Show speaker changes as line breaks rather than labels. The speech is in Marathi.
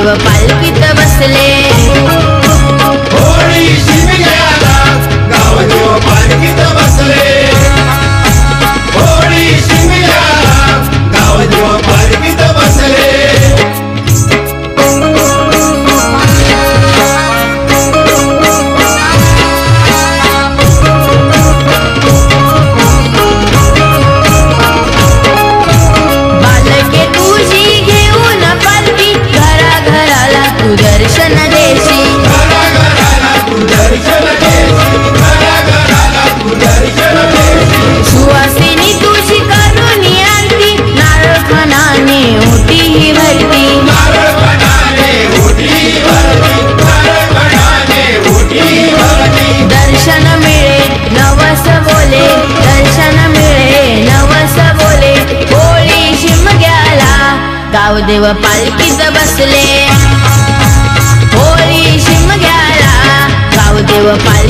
गावदेव पालखीत बसले,
होळी शिमग्याला गावदेव पालखीत बसले, होळी शिमग्याला गावदेव पालखीत बसले.
बालके तुझी घेऊन पालखी घराघराला तू दर्शन देशी,
घराघराला तू दर्शन देशी, घराघराला तू दर्शन देशी.
सुवासिनी तुझी करुणी आरती, नारळ खणाने ओटी ही भरती,
नारळ खणाने ओटी भरती, नारळ खणाने ओटी भरती.
दर्शन मिळे नवस बोले, दर्शन मिळे नवस बोले. होळी शिमग्याला गावदेव पालखीत बसले, होळी शिमग्याला गावदेव पालखीत